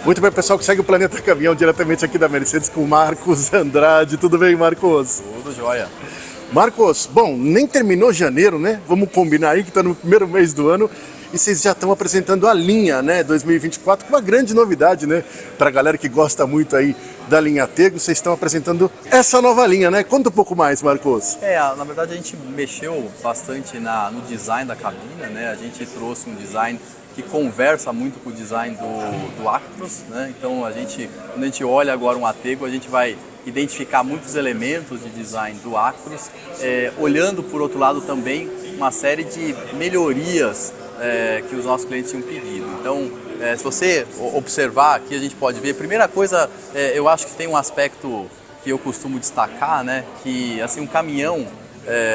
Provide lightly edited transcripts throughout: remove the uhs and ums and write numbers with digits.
Muito bem, pessoal que segue o Planeta Caminhão diretamente aqui da Mercedes com o Marcos Andrade. Tudo bem, Marcos? Tudo jóia. Marcos, bom, nem terminou janeiro, né? Vamos combinar aí que está no primeiro mês do ano e vocês já estão apresentando a linha, né, 2024, com uma grande novidade, né? Para a galera que gosta muito aí da linha Tego, vocês estão apresentando essa nova linha, né? Conta um pouco mais, Marcos. Na verdade a gente mexeu bastante no design da cabina, né? A gente trouxe um design que conversa muito com o design do Actros, né? Então quando a gente olha agora um Atego, a gente vai identificar muitos elementos de design do Actros, olhando por outro lado também uma série de melhorias que os nossos clientes tinham pedido. Então, se você observar aqui, a gente pode ver, primeira coisa, eu acho que tem um aspecto que eu costumo destacar, né? Que assim, um caminhão,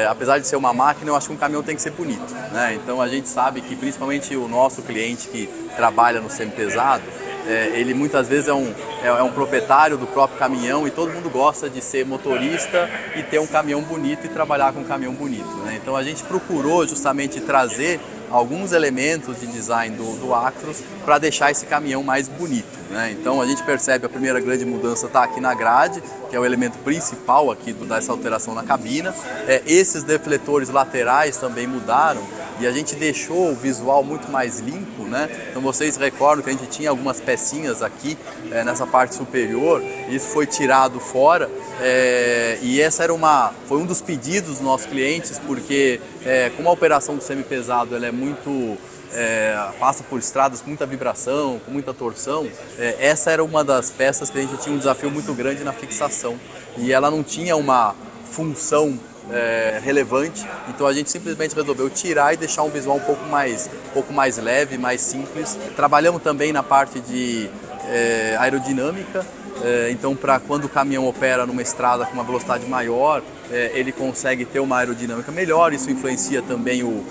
apesar de ser uma máquina, eu acho que um caminhão tem que ser bonito, né? Então a gente sabe que principalmente o nosso cliente que trabalha no semi-pesado, ele muitas vezes é um proprietário do próprio caminhão e todo mundo gosta de ser motorista e ter um caminhão bonito e trabalhar com um caminhão bonito, né? Então a gente procurou justamente trazer alguns elementos de design do Actros para deixar esse caminhão mais bonito, né? Então a gente percebe a primeira grande mudança está aqui na grade, que é o elemento principal aqui dessa alteração na cabina. Esses defletores laterais também mudaram e a gente deixou o visual muito mais limpo, né? Então vocês recordam que a gente tinha algumas pecinhas aqui nessa parte superior, isso foi tirado fora e essa foi um dos pedidos dos nossos clientes, porque como a operação do semi-pesado ela é muito passa por estradas com muita vibração, com muita torção, essa era uma das peças que a gente tinha um desafio muito grande na fixação e ela não tinha uma função relevante, então a gente simplesmente resolveu tirar e deixar um visual um pouco mais leve, mais simples. Trabalhamos também na parte de aerodinâmica, então para quando o caminhão opera numa estrada com uma velocidade maior, ele consegue ter uma aerodinâmica melhor, isso influencia também o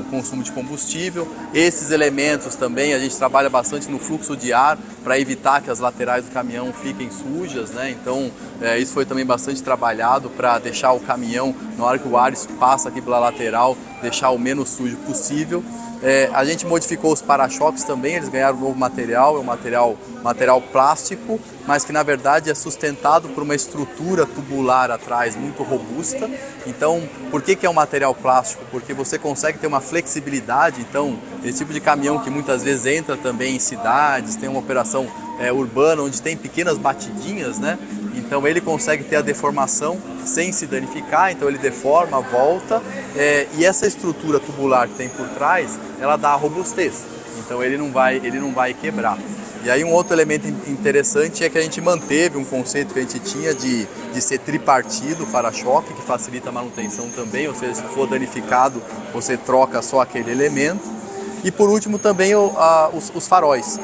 consumo de combustível. Esses elementos também, a gente trabalha bastante no fluxo de ar para evitar que as laterais do caminhão fiquem sujas, né? Então isso foi também bastante trabalhado para deixar o caminhão, na hora que o ar passa aqui pela lateral, deixar o menos sujo possível. A gente modificou os para-choques também, eles ganharam um novo material, é um material plástico, mas que na verdade é sustentado por uma estrutura tubular atrás muito robusta. Então, por que é um material plástico? Porque você consegue ter uma flexibilidade. Então, esse tipo de caminhão que muitas vezes entra também em cidades, tem uma operação urbana onde tem pequenas batidinhas, né? Então ele consegue ter a deformação sem se danificar, então ele deforma, volta, e essa estrutura tubular que tem por trás, ela dá a robustez, então ele não vai quebrar. E aí um outro elemento interessante é que a gente manteve um conceito que a gente tinha de ser tripartido para-choque, que facilita a manutenção também, ou seja, se for danificado, você troca só aquele elemento. E por último também os faróis.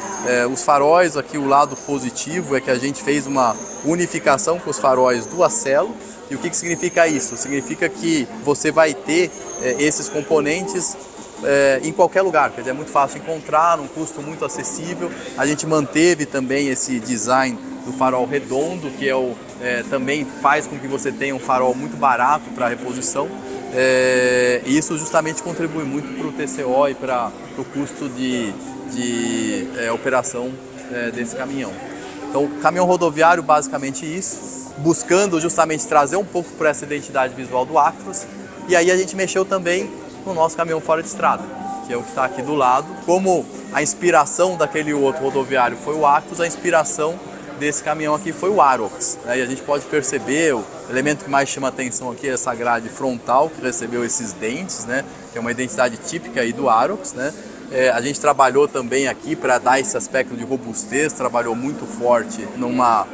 Os faróis, aqui o lado positivo é que a gente fez uma unificação com os faróis do Acelo. E o que significa isso? Significa que você vai ter esses componentes em qualquer lugar, quer dizer, é muito fácil encontrar, num custo muito acessível. A gente manteve também esse design do farol redondo, que também faz com que você tenha um farol muito barato para reposição. E isso justamente contribui muito para o TCO e para o custo de operação desse caminhão. Então, caminhão rodoviário, basicamente isso, buscando justamente trazer um pouco para essa identidade visual do Actros. E aí a gente mexeu também no nosso caminhão fora de estrada, que é o que está aqui do lado. Como a inspiração daquele outro rodoviário foi o Actros, a inspiração desse caminhão aqui foi o Arocs, né? E a gente pode perceber, o elemento que mais chama atenção aqui é essa grade frontal, que recebeu esses dentes, né? Que é uma identidade típica aí do Arocs, né? A gente trabalhou também aqui para dar esse aspecto de robustez, trabalhou muito forte numa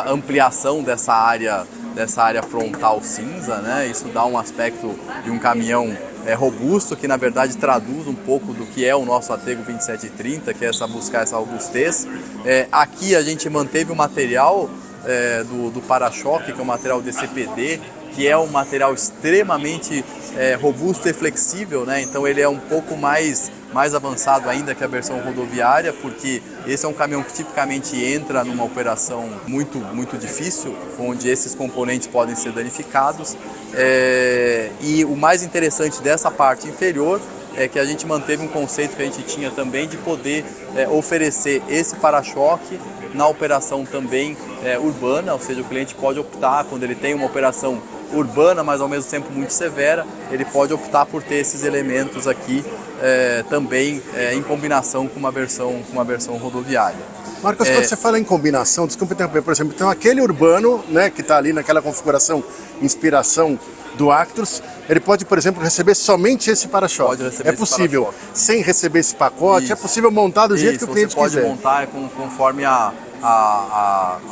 ampliação dessa área frontal cinza, né? Isso dá um aspecto de um caminhão robusto, que na verdade traduz um pouco do que é o nosso Atego 2730, que é buscar essa robustez. Aqui a gente manteve o material do para-choque, que é o material DCPD, que é um material extremamente robusto e flexível, né? Então ele é um pouco mais avançado ainda que a versão rodoviária, porque esse é um caminhão que tipicamente entra numa operação muito difícil, onde esses componentes podem ser danificados. E o mais interessante dessa parte inferior é que a gente manteve um conceito que a gente tinha também de poder oferecer esse para-choque na operação também urbana, ou seja, o cliente pode optar, quando ele tem uma operação urbana, mas ao mesmo tempo muito severa, ele pode optar por ter esses elementos aqui também em combinação com uma versão rodoviária. Marcos, quando você fala em combinação, desculpa interromper, por exemplo, então aquele urbano, né, que está ali naquela configuração, inspiração do Actros, ele pode, por exemplo, receber somente esse para-choque. É possível, sem receber esse pacote, Isso. É possível montar do jeito que o cliente quiser. Você pode montar conforme a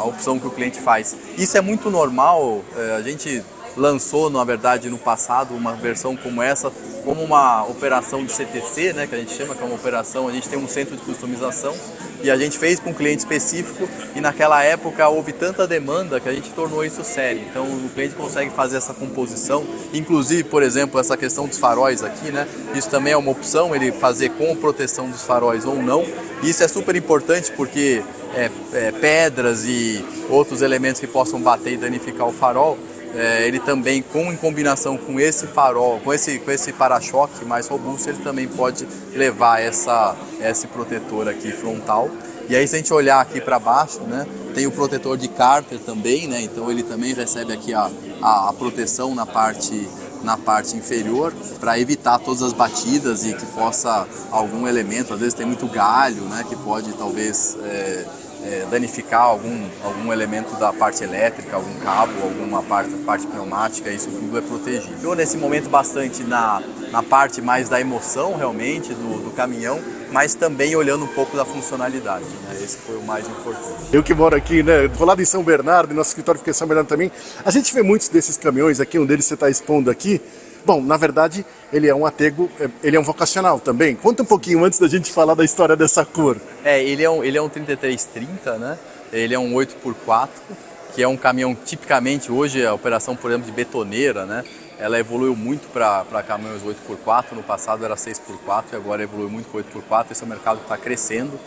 opção que o cliente faz. Isso é muito normal, a gente lançou, na verdade, no passado, uma versão como essa, como uma operação de CTC, né, que a gente chama, que é uma operação, a gente tem um centro de customização, e a gente fez para um cliente específico, e naquela época houve tanta demanda que a gente tornou isso sério. Então o cliente consegue fazer essa composição, inclusive, por exemplo, essa questão dos faróis aqui, né? Isso também é uma opção, ele fazer com proteção dos faróis ou não. E isso é super importante porque pedras e outros elementos que possam bater e danificar o farol, ele também, em combinação com esse farol, com esse para-choque mais robusto, ele também pode levar esse protetor aqui frontal. E aí, se a gente olhar aqui para baixo, né, tem o protetor de cárter também, né, então ele também recebe aqui a proteção na parte inferior, para evitar todas as batidas e que possa algum elemento, às vezes tem muito galho, né, que pode talvez danificar algum elemento da parte elétrica, algum cabo, alguma parte pneumática, isso tudo é protegido. Eu nesse momento bastante na parte mais da emoção realmente do caminhão, mas também olhando um pouco da funcionalidade, né? Esse foi o mais importante. Eu que moro aqui, né, vou lá em São Bernardo, nosso escritório fica em São Bernardo também, a gente vê muitos desses caminhões aqui, um deles você está expondo aqui. Bom, na verdade, ele é um Atego, ele é um vocacional também. Conta um pouquinho antes da gente falar da história dessa cor. Ele é um 3330, né? Ele é um 8x4, que é um caminhão tipicamente, hoje a operação, por exemplo, de betoneira, né? Ela evoluiu muito para caminhões 8x4, no passado era 6x4 e agora evoluiu muito para 8x4, esse é um mercado que está crescendo.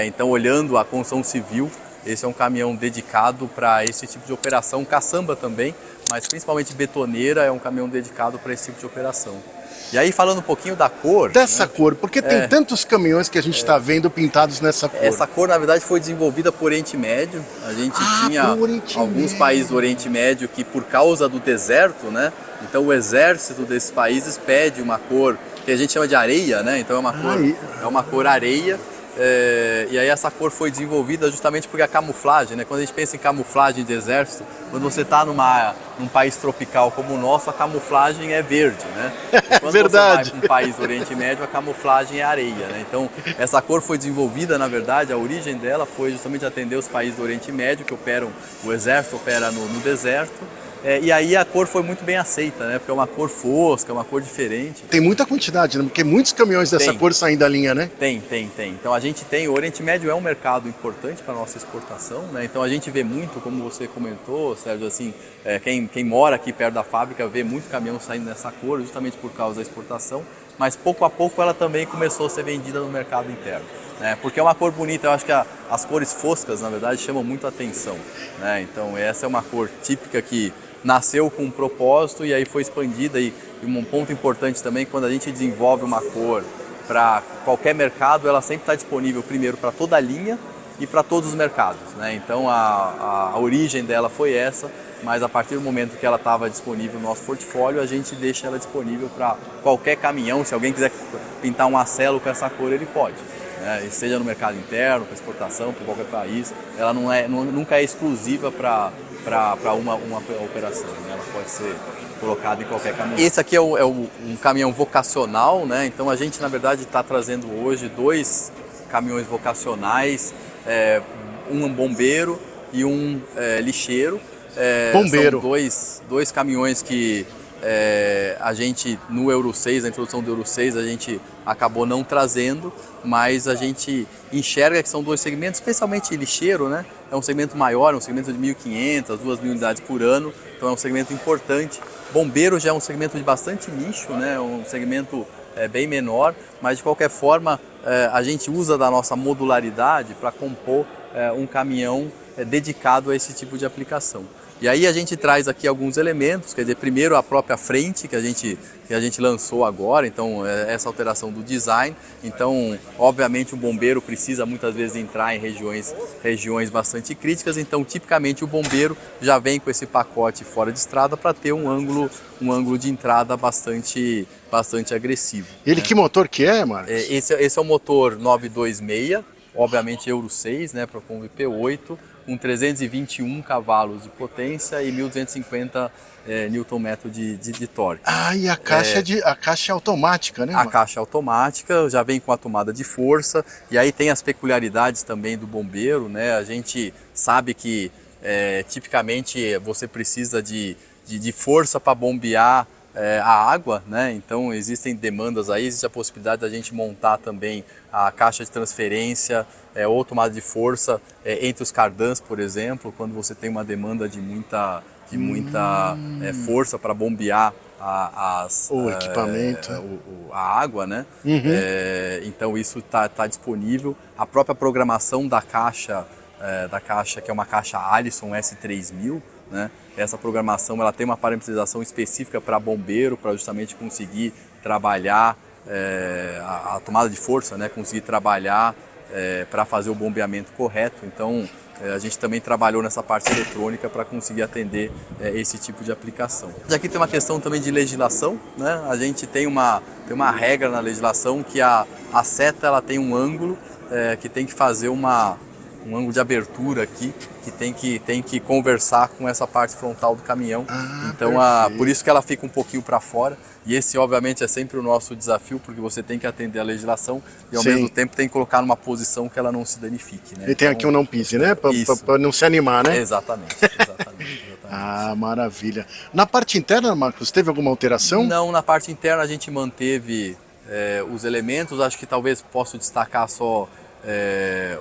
Então, olhando a construção civil, esse é um caminhão dedicado para esse tipo de operação, caçamba também, mas principalmente betoneira é um caminhão dedicado para esse tipo de operação. E aí, falando um pouquinho da cor... Dessa cor, porque tem tantos caminhões que a gente está vendo pintados nessa cor. Essa cor, na verdade, foi desenvolvida por Oriente Médio. A gente tinha alguns países do Oriente Médio que, por causa do deserto, né? Então, o exército desses países pede uma cor que a gente chama de areia, né? Então, é uma cor areia. E aí essa cor foi desenvolvida justamente porque a camuflagem, né? Quando a gente pensa em camuflagem de exército, quando você está num país tropical como o nosso, a camuflagem é verde, né? Quando verdade. você vai para um país do Oriente Médio, a camuflagem é areia, né? Então essa cor foi desenvolvida, na verdade, a origem dela foi justamente atender os países do Oriente Médio que operam, o exército opera no deserto. E aí a cor foi muito bem aceita, né? Porque é uma cor fosca, é uma cor diferente. Tem muita quantidade, né? Porque muitos caminhões dessa cor saem da linha, né? Tem. Então a gente tem, o Oriente Médio é um mercado importante para a nossa exportação, né? Então a gente vê muito, como você comentou, Sérgio, assim, quem mora aqui perto da fábrica vê muito caminhão saindo nessa cor, justamente por causa da exportação, mas pouco a pouco ela também começou a ser vendida no mercado interno. Porque é uma cor bonita, eu acho que as cores foscas, na verdade, chamam muito a atenção, né? Então essa é uma cor típica que nasceu com um propósito e aí foi expandida, e um ponto importante também, quando a gente desenvolve uma cor para qualquer mercado, ela sempre está disponível primeiro para toda a linha e para todos os mercados, né? Então a origem dela foi essa, mas a partir do momento que ela estava disponível no nosso portfólio, a gente deixa ela disponível para qualquer caminhão. Se alguém quiser pintar um Acelo com essa cor, ele pode, né? Seja no mercado interno, para exportação, para qualquer país, ela nunca é exclusiva para uma operação, né? Ela pode ser colocada em qualquer caminhão. Esse aqui é um caminhão vocacional, né? Então a gente, na verdade, está trazendo hoje 2 caminhões vocacionais, um bombeiro e um lixeiro. Bombeiro. São dois caminhões que a gente, no Euro 6, na introdução do Euro 6, a gente acabou não trazendo, mas a gente enxerga que são 2 segmentos, especialmente lixeiro, né? É um segmento maior, é um segmento de 1.500, 2.000 unidades por ano, então é um segmento importante. Bombeiro já é um segmento de bastante nicho, né? Um segmento bem menor, mas de qualquer forma a gente usa da nossa modularidade para compor um caminhão dedicado a esse tipo de aplicação. E aí a gente traz aqui alguns elementos, quer dizer, primeiro a própria frente que a gente lançou agora, então essa alteração do design. Então, obviamente o bombeiro precisa muitas vezes entrar em regiões bastante críticas, então tipicamente o bombeiro já vem com esse pacote fora de estrada para ter um ângulo de entrada bastante agressivo. Ele, né? Que motor que é, Marcos? Esse é o motor 926, obviamente Euro 6, né, para Kombi P8, com 321 cavalos de potência e 1.250 Nm de torque. Ah, e a caixa é automática, né? A caixa automática já vem com a tomada de força, e aí tem as peculiaridades também do bombeiro, né? A gente sabe que tipicamente você precisa de força para bombear a água, né? Então existem demandas aí, existe a possibilidade da gente montar também a caixa de transferência ou tomada de força entre os cardãs, por exemplo, quando você tem uma demanda de muita força para bombear o equipamento, a água, né? Uhum. Então isso tá disponível. A própria programação da caixa, que é uma caixa Allison S3000, né? Essa programação ela tem uma parametrização específica para bombeiro, para justamente conseguir trabalhar a tomada de força, né? Conseguir trabalhar para fazer o bombeamento correto. Então a gente também trabalhou nessa parte eletrônica para conseguir atender esse tipo de aplicação. Aqui tem uma questão também de legislação, né? A gente tem uma regra na legislação que a seta ela tem um ângulo que tem que fazer um ângulo de abertura aqui, que tem que conversar com essa parte frontal do caminhão. Então, por isso que ela fica um pouquinho para fora. E esse, obviamente, é sempre o nosso desafio, porque você tem que atender a legislação e, ao mesmo tempo, tem que colocar numa posição que ela não se danifique, né? E tem aqui um não pise, né? Para não se animar, né? Exatamente. Ah, maravilha. Na parte interna, Marcos, teve alguma alteração? Não, na parte interna a gente manteve os elementos. Acho que talvez posso destacar só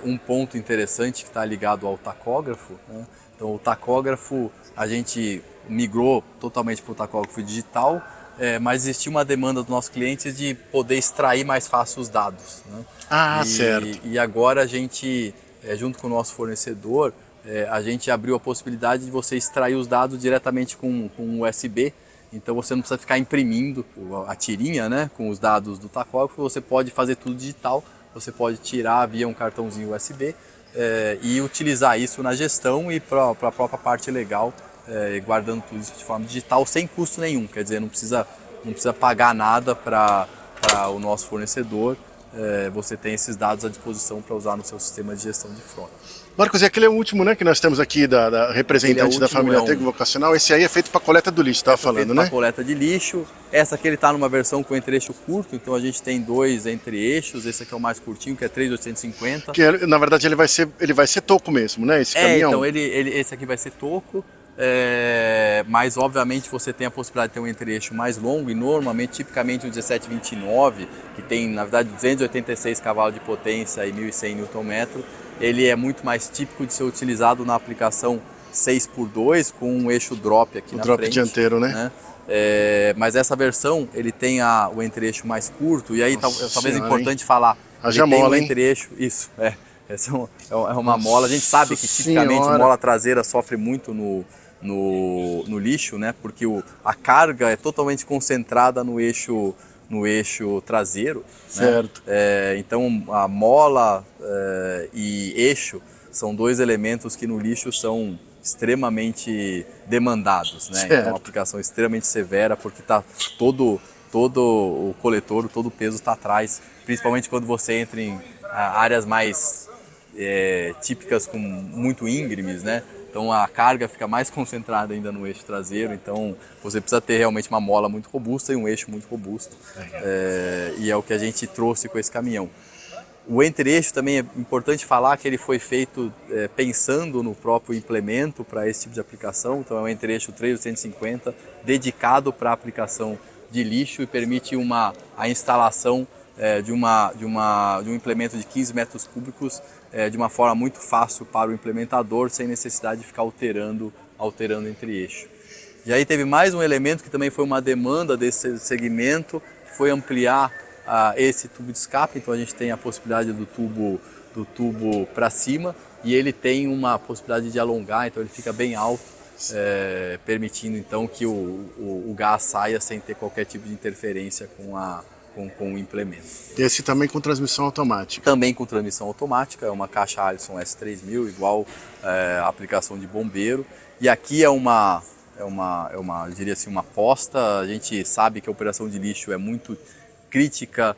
um ponto interessante que está ligado ao tacógrafo, né? Então o tacógrafo a gente migrou totalmente para o tacógrafo digital, mas existia uma demanda dos nossos clientes de poder extrair mais fácil os dados, né? Certo. E agora a gente, junto com o nosso fornecedor, a gente abriu a possibilidade de você extrair os dados diretamente com USB. Então você não precisa ficar imprimindo a tirinha, né, com os dados do tacógrafo, você pode fazer tudo digital. Você pode tirar via um cartãozinho USB e utilizar isso na gestão e para a própria parte legal, guardando tudo isso de forma digital sem custo nenhum. Quer dizer, não precisa pagar nada para o nosso fornecedor. Você tem esses dados à disposição para usar no seu sistema de gestão de frota. Marcos, e aquele é o último, né, que nós temos aqui da representante da família Tego Vocacional. Esse aí é feito para coleta do lixo, estava falando, né? Para coleta de lixo. Essa aqui ele está numa versão com entre-eixo curto, então a gente tem 2 entre-eixos. Esse aqui é o mais curtinho, que é 3.850. Que na verdade ele vai ser toco mesmo, né? Esse caminhão. Então esse aqui vai ser toco. Mas obviamente você tem a possibilidade de ter um entre-eixo mais longo e normalmente, tipicamente o 1729, que tem na verdade 286 cavalos de potência e 1.100 Nm, ele é muito mais típico de ser utilizado na aplicação 6x2 com um eixo drop aqui na frente. O drop dianteiro, né? Mas essa versão ele tem o entre-eixo mais curto e aí talvez é importante falar. Haja mola, tem um entre-eixo, isso, essa é uma mola. A gente sabe que tipicamente mola traseira sofre muito no lixo, né? Porque a carga é totalmente concentrada no eixo traseiro. Certo. Né? Então a mola e eixo são 2 elementos que no lixo são extremamente demandados, né? Então é uma aplicação extremamente severa porque tá todo o coletor, todo o peso está atrás, principalmente quando você entra em áreas mais típicas com muito íngremes, né? Então a carga fica mais concentrada ainda no eixo traseiro, então você precisa ter realmente uma mola muito robusta e um eixo muito robusto. E é o que a gente trouxe com esse caminhão. O entre-eixo também é importante falar que ele foi feito pensando no próprio implemento para esse tipo de aplicação, então é um entre-eixo 3.850 dedicado para a aplicação de lixo e permite a instalação de um implemento de 15 metros cúbicos de uma forma muito fácil para o implementador, sem necessidade de ficar alterando entre eixo. E aí teve mais um elemento que também foi uma demanda desse segmento, que foi ampliar esse tubo de escape. Então a gente tem a possibilidade do tubo para cima e ele tem uma possibilidade de alongar, então ele fica bem alto. permitindo então que o gás saia sem ter qualquer tipo de interferência com o implemento. Esse também com transmissão automática? Também com transmissão automática, é uma caixa Allison S3000, igual a aplicação de bombeiro. E aqui eu diria assim, uma aposta. A gente sabe que a operação de lixo é muito crítica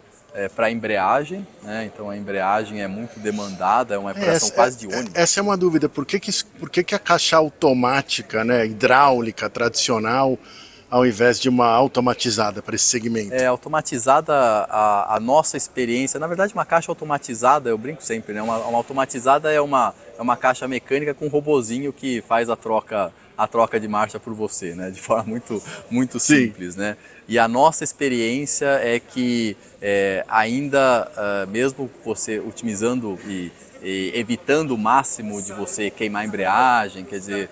para a embreagem, né? Então a embreagem é muito demandada, é uma operação quase de ônibus. Essa é uma dúvida, por que a caixa automática, né, hidráulica, tradicional, ao invés de uma automatizada para esse segmento? Automatizada, a nossa experiência, na verdade uma caixa automatizada, eu brinco sempre, né? Uma automatizada é uma caixa mecânica com um robozinho que faz a troca de marcha por você, né? De forma muito simples, né? E a nossa experiência é que ainda, mesmo você otimizando e evitando o máximo de você queimar a embreagem, quer dizer,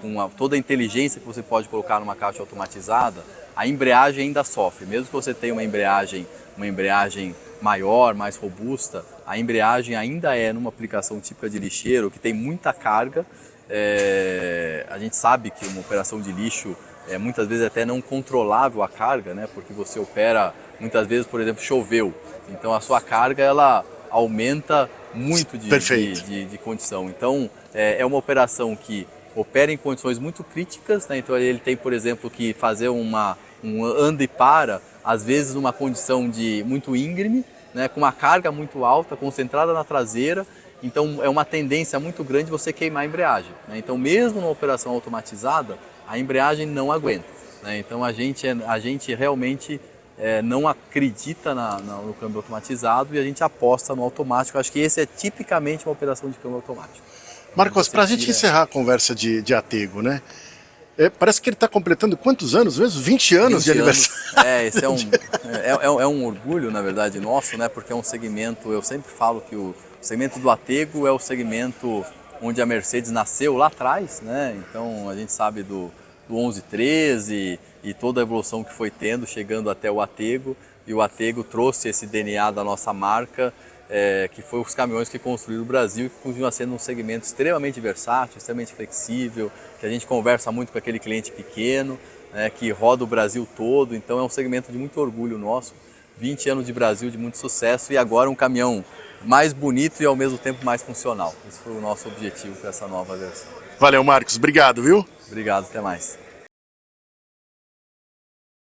com toda a inteligência que você pode colocar numa caixa automatizada, a embreagem ainda sofre. Mesmo que você tenha uma embreagem maior, mais robusta, a embreagem ainda numa aplicação típica de lixeiro, que tem muita carga. A gente sabe que uma operação de lixo muitas vezes até não controlável a carga, né? Porque você opera, muitas vezes, por exemplo, choveu, então a sua carga ela aumenta muito de condição. Então é uma operação que opera em condições muito críticas, né? Então ele tem, por exemplo, que fazer um anda e para, às vezes numa condição muito íngreme, né? Com uma carga muito alta, concentrada na traseira. Então é uma tendência muito grande você queimar a embreagem, né? Então mesmo numa operação automatizada, a embreagem não aguenta, né? Então a gente realmente não acredita no câmbio automatizado e a gente aposta no automático. Acho que esse é tipicamente uma operação de câmbio automático. Marcos, para a gente encerrar a conversa de Atego, né? Parece que ele está completando quantos anos mesmo? 20 anos de aniversário. Esse é um orgulho, na verdade, nosso, né? Porque é um segmento, eu sempre falo que o segmento do Atego é o segmento onde a Mercedes nasceu lá atrás, né? Então a gente sabe do 1113 e toda a evolução que foi tendo, chegando até o Atego. E o Atego trouxe esse DNA da nossa marca, que foi os caminhões que construíram o Brasil, que continua sendo um segmento extremamente versátil, extremamente flexível, que a gente conversa muito com aquele cliente pequeno, né, que roda o Brasil todo. Então é um segmento de muito orgulho nosso, 20 anos de Brasil, de muito sucesso, e agora um caminhão mais bonito e ao mesmo tempo mais funcional. Esse foi o nosso objetivo para essa nova versão. Valeu, Marcos. Obrigado, viu? Obrigado, até mais.